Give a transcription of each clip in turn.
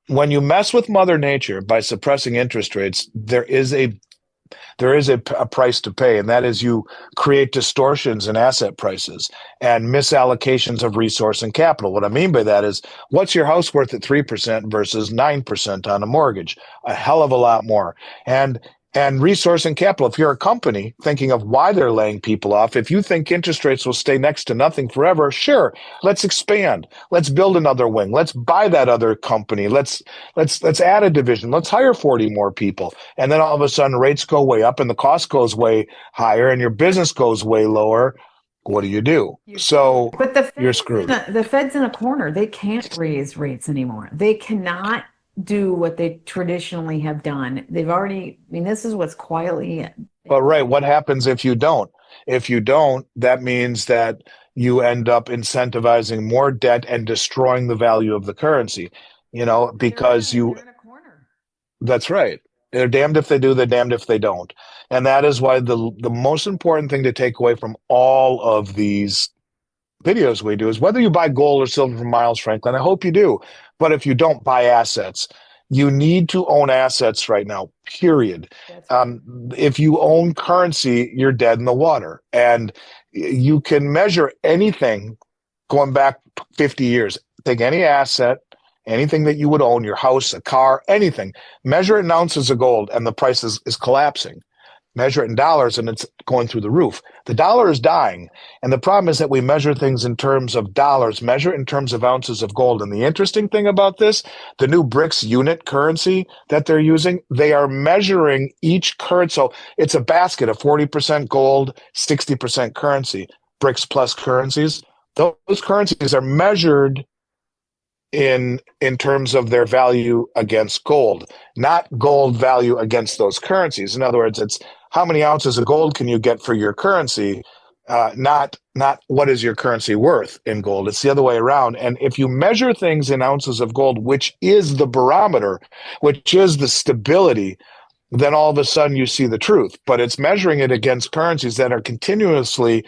when you mess with Mother Nature by suppressing interest rates, there is a price to pay, and that is you create distortions in asset prices and misallocations of resource and capital. What I mean by that is, what's your house worth at 3% versus 9% on a mortgage? A hell of a lot more. And resource and capital. If you're a company thinking of why they're laying people off, if you think interest rates will stay next to nothing forever, sure, let's expand. Let's build another wing. Let's buy that other company. Let's add a division. Let's hire 40 more people. And then all of a sudden rates go way up and the cost goes way higher and your business goes way lower. What do you do? You're screwed. So But the you're Fed is in screwed. the Fed's in a corner. They can't raise rates anymore. They cannot do what they traditionally have done. They've already, I mean, this is what's quietly. But right, what happens if you don't? If you don't, that means that you end up incentivizing more debt and destroying the value of the currency, because you, They're in a corner. that's right. They're damned if they do, they're damned if they don't. And that is why the most important thing to take away from all of these videos we do is whether you buy gold or silver from Miles Franklin, I hope you do. But if you don't, buy assets. You need to own assets right now, period. That's right. Um, if you own currency, you're dead in the water. And you can measure anything going back 50 years. Take any asset, anything that you would own, your house, a car, anything, measure it in ounces of gold, and the price is collapsing. Measure it in dollars and it's going through the roof. The dollar is dying. And the problem is that we measure things in terms of dollars, measure it in terms of ounces of gold. And the interesting thing about this, the new BRICS unit currency that they're using, they are measuring each currency. So it's a basket of 40% gold, 60% currency, BRICS plus currencies. Those currencies are measured in terms of their value against gold, not gold value against those currencies. In other words, it's how many ounces of gold can you get for your currency, not what is your currency worth in gold. It's the other way around. And if you measure things in ounces of gold, which is the barometer, which is the stability, then all of a sudden you see the truth. But it's measuring it against currencies that are continuously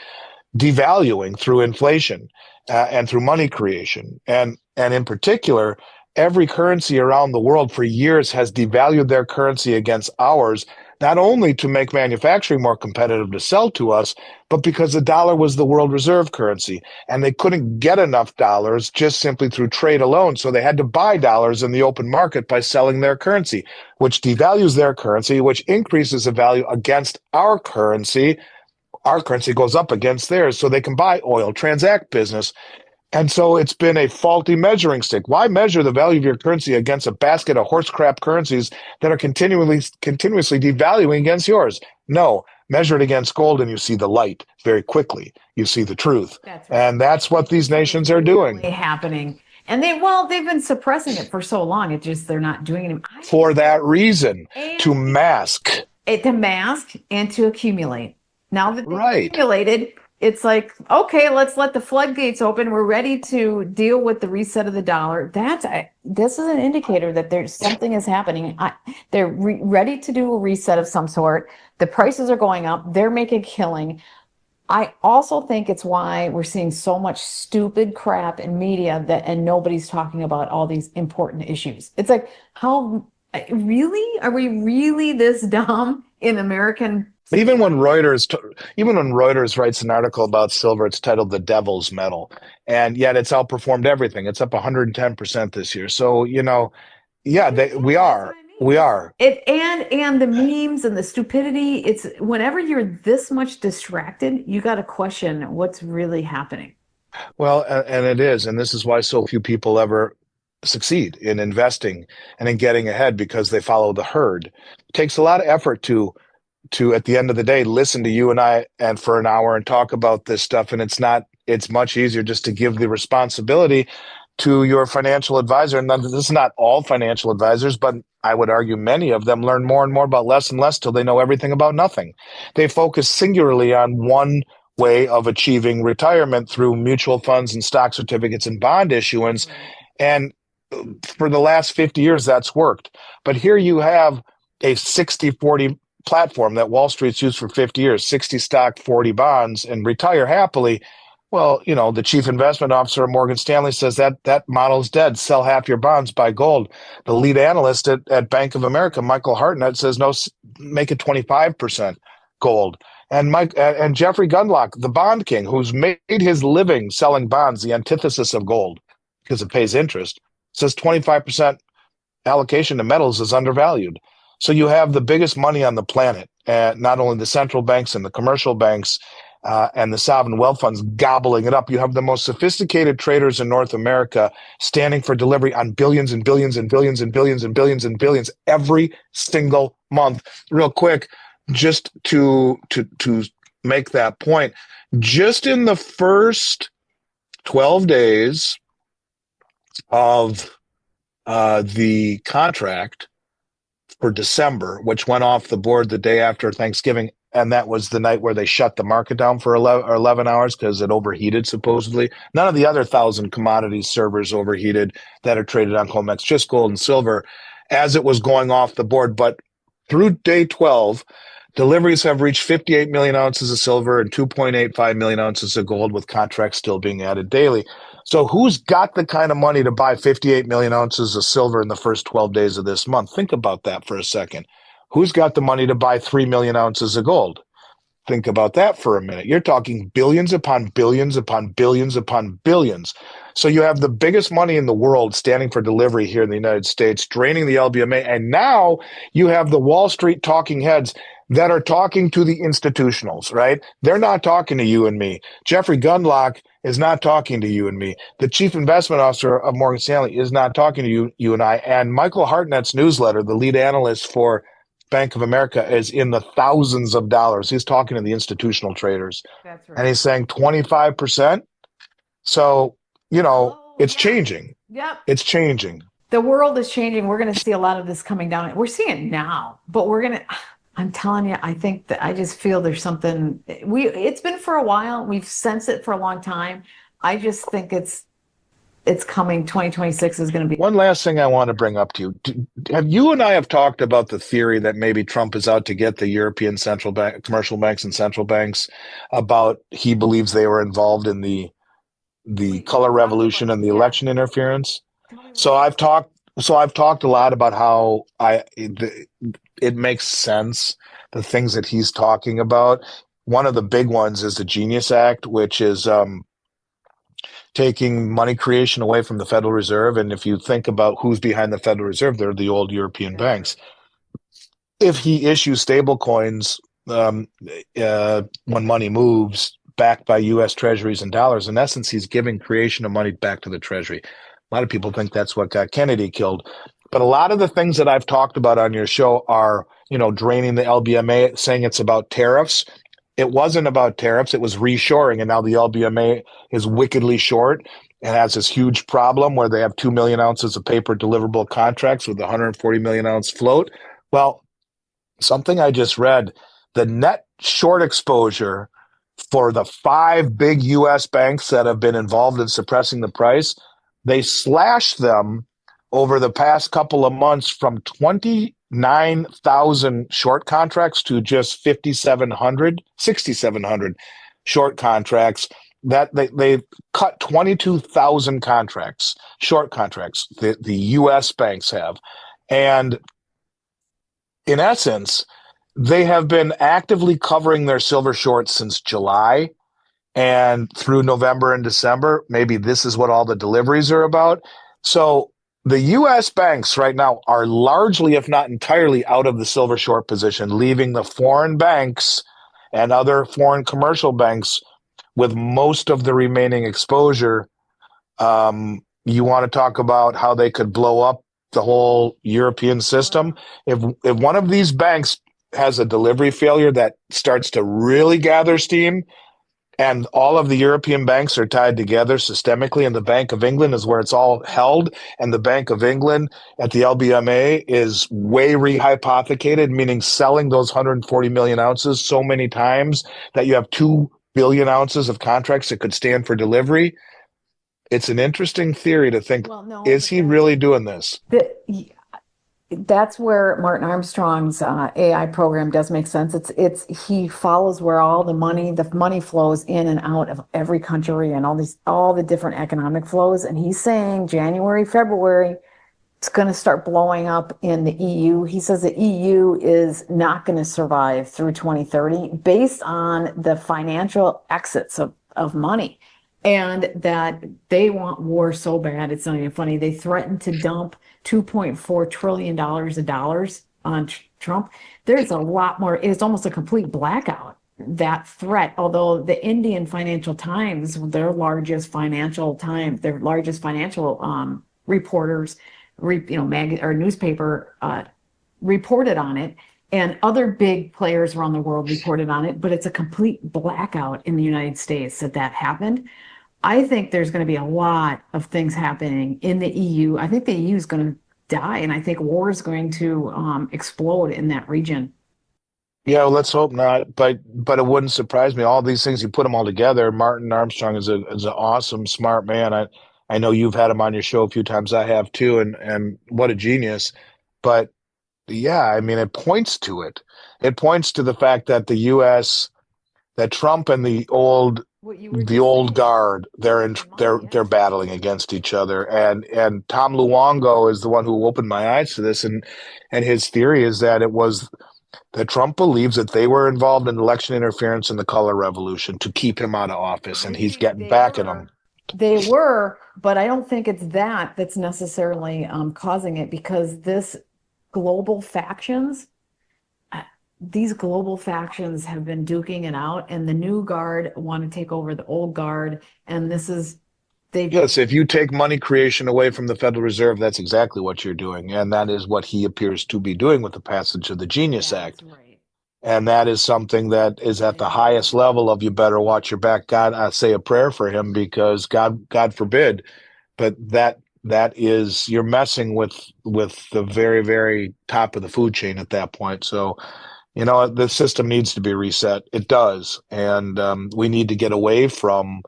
devaluing through inflation and through money creation. And in particular, every currency around the world for years has devalued their currency against ours, not only to make manufacturing more competitive to sell to us, but because the dollar was the world reserve currency. And they couldn't get enough dollars just simply through trade alone. So they had to buy dollars in the open market by selling their currency, which devalues their currency, which increases the value against our currency goes up against theirs so they can buy oil, transact business. And so it's been a faulty measuring stick. Why measure the value of your currency against a basket of horse crap currencies that are continuously devaluing against yours? No, measure it against gold and you see the light very quickly. You see the truth. That's right. And that's what these What is nations are really doing happening. And they've been suppressing it for so long. It just, they're not doing it. I for just that don't. reason, to And mask. to mask and to accumulate. Now that they've Right. accumulated, it's like, okay, let's let the floodgates open. We're ready to deal with the reset of the dollar. This is an indicator that there's something is happening. They're ready to do a reset of some sort. The prices are going up. They're making killing. I also think it's why we're seeing so much stupid crap in media and nobody's talking about all these important issues. It's like, how really are we really this dumb in American Even when society? Reuters, even when Reuters writes an article about silver, it's titled "The Devil's Metal," and yet it's outperformed everything. It's up 110% this year. So yeah, Yeah, that's what I mean. we are And the memes and the stupidity, it's whenever you're this much distracted, you got to question what's really happening. well, and it is, and this is why so few people ever succeed in investing and in getting ahead because they follow the herd. It takes a lot of effort to at the end of the day listen to you and I and for an hour and talk about this stuff, and it's much easier just to give the responsibility to your financial advisor. And this is not all financial advisors, but I would argue many of them learn more and more about less and less till they know everything about nothing. They focus singularly on one way of achieving retirement through mutual funds and stock certificates and bond issuance. Right. And for the last 50 years, that's worked. But here you have a 60-40 platform that Wall Street's used for 50 years, 60 stock, 40 bonds, and retire happily. Well, the chief investment officer of Morgan Stanley says that model's dead. Sell half your bonds, buy gold. The lead analyst at Bank of America, Michael Hartnett, says no, make it 25% gold. And Jeffrey Gundlach, the bond king, who's made his living selling bonds, the antithesis of gold, because it pays interest, says 25% allocation to metals is undervalued. So you have the biggest money on the planet, not only the central banks and the commercial banks and the sovereign wealth funds gobbling it up. You have the most sophisticated traders in North America standing for delivery on billions and billions and billions and billions and billions and billions every single month. Real quick, just to make that point, just in the first 12 days of the contract for December, which went off the board the day after Thanksgiving, and that was the night where they shut the market down for 11 hours because it overheated, supposedly. None of the other 1,000 commodities servers overheated that are traded on COMEX, just gold and silver, as it was going off the board. But through day 12, deliveries have reached 58 million ounces of silver and 2.85 million ounces of gold, with contracts still being added daily. So who's got the kind of money to buy 58 million ounces of silver in the first 12 days of this month? Think about that for a second. Who's got the money to buy 3 million ounces of gold? Think about that for a minute. You're talking billions upon billions upon billions upon billions. So you have the biggest money in the world standing for delivery here in the United States, draining the LBMA. And now you have the Wall Street talking heads that are talking to the institutionals, right? They're not talking to you and me. Jeffrey Gundlach is not talking to you and me. The chief investment officer of Morgan Stanley is not talking to you and I. And Michael Hartnett's newsletter, the lead analyst for Bank of America, is in the thousands of dollars. He's talking to the institutional traders. That's And right. he's saying 25%. So, it's Yeah. changing. Yep. It's changing. The world is changing. We're going to see a lot of this coming down. We're seeing it now, but I'm telling you, I think that I just feel there's something it's been for a while. We've sensed it for a long time. I just think it's coming. 2026 is going to be. One last thing I want to bring up to you. Have you and I have talked about the theory that maybe Trump is out to get the European central bank, commercial banks and central banks, about he believes they were involved in the color Talked about revolution and the yeah. election interference? Tell me So more. I've talked a lot about how it makes sense, the things that he's talking about. One of the big ones is the Genius Act, which is taking money creation away from the Federal Reserve. And if you think about who's behind the Federal Reserve, they're the old European That's right. banks. If he issues stable coins when money moves, backed by U.S. treasuries and dollars, in essence, he's giving creation of money back to the treasury. A lot of people think that's what got Kennedy killed. But a lot of the things that I've talked about on your show are, draining the LBMA, saying it's about tariffs. It wasn't about tariffs. It was reshoring. And now the LBMA is wickedly short and has this huge problem where they have 2 million ounces of paper deliverable contracts with a 140 million ounce float. Well, something I just read, the net short exposure for the 5 big US banks that have been involved in suppressing the price, they slashed them over the past couple of months from 29,000 short contracts to just 5,700, 6,700 short contracts. That they cut 22,000 contracts, short contracts, the US banks have. And in essence, they have been actively covering their silver shorts since July and through November and December. Maybe this is what all the deliveries are about. So the US banks right now are largely, if not entirely, out of the silver short position, leaving the foreign banks and other foreign commercial banks with most of the remaining exposure. You want to talk about how they could blow up the whole European system. If one of these banks has a delivery failure that starts to really gather steam, and all of the European banks are tied together systemically, and the Bank of England is where it's all held, and the Bank of England at the LBMA is way rehypothecated, meaning selling those 140 million ounces so many times that you have 2 billion ounces of contracts that could stand for delivery. It's an interesting theory to think, Well, no, is but he really doing this? the that's where Martin Armstrong's AI program does make sense. He follows where all the money flows in and out of every country and all the different economic flows. And he's saying January, February, it's going to start blowing up in the EU. He says the EU is not going to survive through 2030 based on the financial exits of money, and that they want war so bad. It's not even funny. They threatened to dump $2.4 trillion of dollars on Trump. There's a lot more. It's almost a complete blackout, that threat. Although the Indian Financial Times, their largest financial reporters, or newspaper reported on it, and other big players around the world reported on it, but it's a complete blackout in the United States that happened. I think there's going to be a lot of things happening in the EU. I think the EU is going to die, and I think war is going to explode in that region. Yeah, well, let's hope not. But it wouldn't surprise me. All these things, you put them all together. Martin Armstrong is an awesome, smart man. I know you've had him on your show a few times. I have too, and what a genius. But yeah, I mean, it points to it. It points to the fact that the U.S. that Trump and What you were the just old saying, guard, the money, they're yes. battling against each other. And Tom Luongo is the one who opened my eyes to this. And his theory is that it was that Trump believes that they were involved in election interference in the color revolution to keep him out of office, and I he's think getting back at him. they were, but I don't think it's that's necessarily causing it, because global factions, uh, these global factions have been duking it out, and the new guard want to take over the old guard, and they've Yes, if you take money creation away from the Federal Reserve, that's exactly what you're doing. And that is what he appears to be doing with the passage of the Genius that's Act. right. And that is something that is at That the is highest dangerous. level of you better watch your back. God, I say a prayer for him because God forbid, but that is you're messing with the very, very top of the food chain at that point. So, the system needs to be reset. It does. And we need to get away from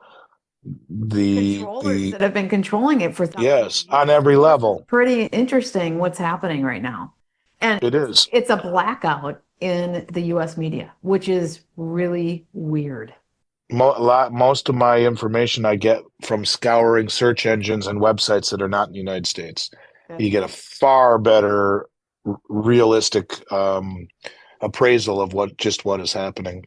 The the controllers the that have been controlling it for thousands of yes, on years. I every mean, this is level. pretty interesting what's happening right now. And It is. it's a blackout in the US media, which is really weird. Most of my information I get from scouring search engines and websites that are not in the United States. That's You get a far better realistic appraisal of what is happening.